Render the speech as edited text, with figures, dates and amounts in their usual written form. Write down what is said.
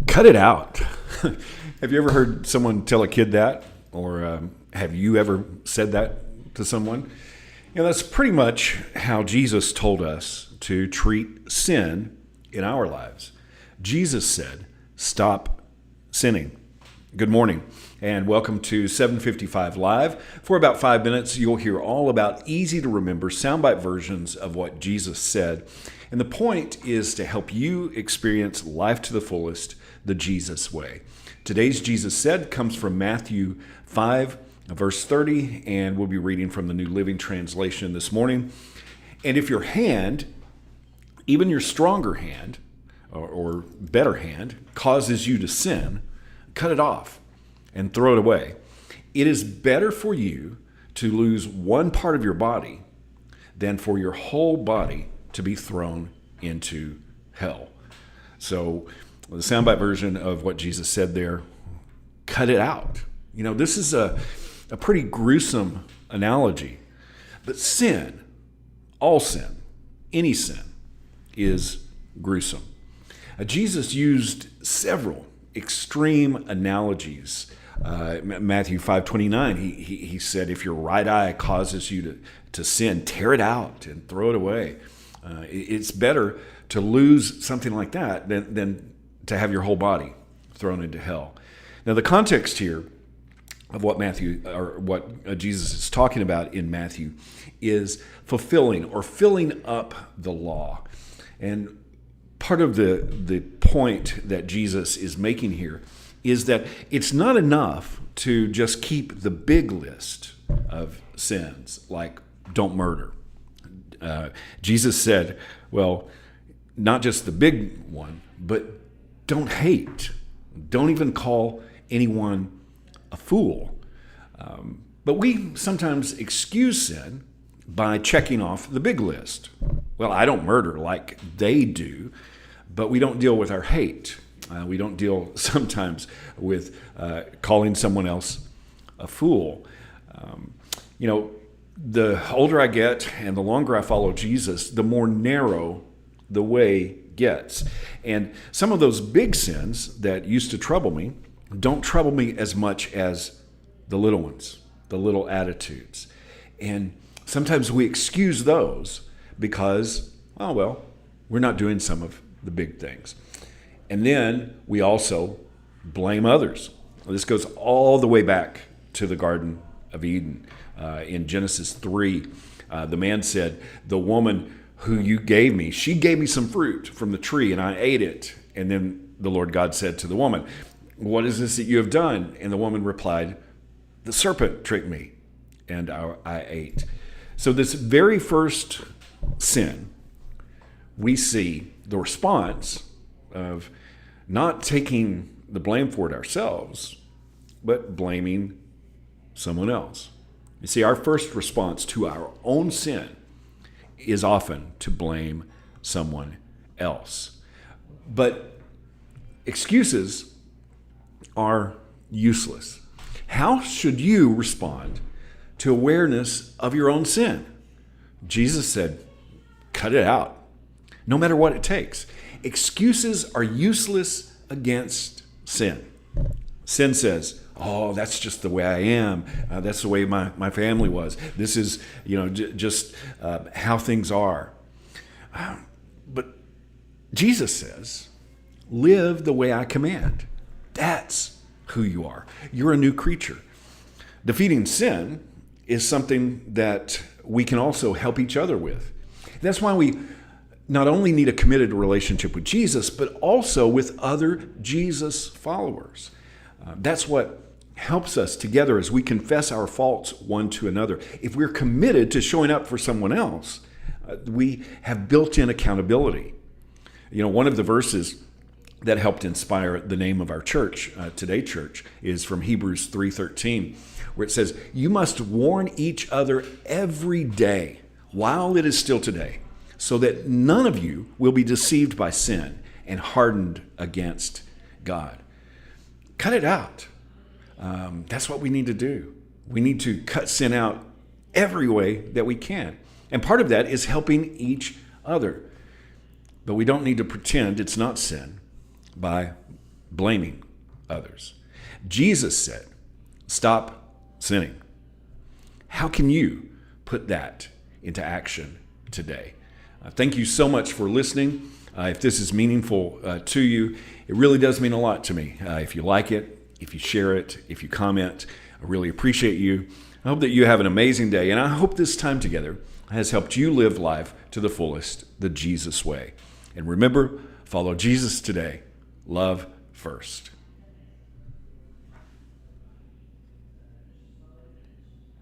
Cut it out. Have you ever heard someone tell a kid that? Or have you ever said that to someone? That's pretty much how Jesus told us to treat sin in our lives. Jesus said, stop sinning. Good morning, and welcome to 755 Live. For about 5 minutes, you'll hear all about easy-to-remember soundbite versions of what Jesus said. And the point is to help you experience life to the fullest, the Jesus way. Today's Jesus Said comes from Matthew 5, verse 30, and we'll be reading from the New Living Translation this morning. And if your hand, even your stronger hand, or better hand, causes you to sin, cut it off and throw it away. It is better for you to lose one part of your body than for your whole body to be thrown into hell. So the soundbite version of what Jesus said there, cut it out. This is a pretty gruesome analogy. But sin, all sin, any sin, is gruesome. Jesus used several extreme analogies. Matthew 5:29, he said, if your right eye causes you to sin, tear it out and throw it away. It's better to lose something like that than to have your whole body thrown into hell. Now, the context here of what Jesus is talking about in Matthew is fulfilling or filling up the law. And part of the point that Jesus is making here is that it's not enough to just keep the big list of sins, like don't murder. Jesus said, well, not just the big one, but don't hate. Don't even call anyone a fool. But we sometimes excuse sin by checking off the big list. Well, I don't murder like they do, but we don't deal with our hate. We don't deal sometimes with calling someone else a fool. The older I get and the longer I follow Jesus, the more narrow the way gets. And some of those big sins that used to trouble me don't trouble me as much as the little ones, the little attitudes. And sometimes we excuse those because, we're not doing some of the big things. And then we also blame others. This goes all the way back to the Garden of Eden. In Genesis 3, the man said, the woman who you gave me, she gave me some fruit from the tree and I ate it. And then the Lord God said to the woman, what is this that you have done? And the woman replied, the serpent tricked me and I ate. So this very first sin, we see the response of not taking the blame for it ourselves, but blaming someone else. You see, our first response to our own sin is often to blame someone else. But excuses are useless. How should you respond to awareness of your own sin? Jesus said, cut it out, no matter what it takes. Excuses are useless against sin. Sin says, oh, that's just the way I am. That's the way my family was. This is, just how things are. But Jesus says, Live the way I command. That's who you are. You're a new creature. Defeating sin is something that we can also help each other with. That's why we not only need a committed relationship with Jesus, but also with other Jesus followers. That's what helps us together as we confess our faults one to another. If we're committed to showing up for someone else, we have built-in accountability. One of the verses that helped inspire the name of our church, Today Church, is from Hebrews 3:13, where it says, "You must warn each other every day while it is still today, so that none of you will be deceived by sin and hardened against God." Cut it out. That's what we need to do. We need to cut sin out every way that we can. And part of that is helping each other. But we don't need to pretend it's not sin by blaming others. Jesus said, "Stop sinning." How can you put that into action today? Thank you so much for listening. If this is meaningful to you, it really does mean a lot to me. If you like it, if you share it, if you comment, I really appreciate you. I hope that you have an amazing day, and I hope this time together has helped you live life to the fullest, the Jesus way. And remember, follow Jesus today. Love first.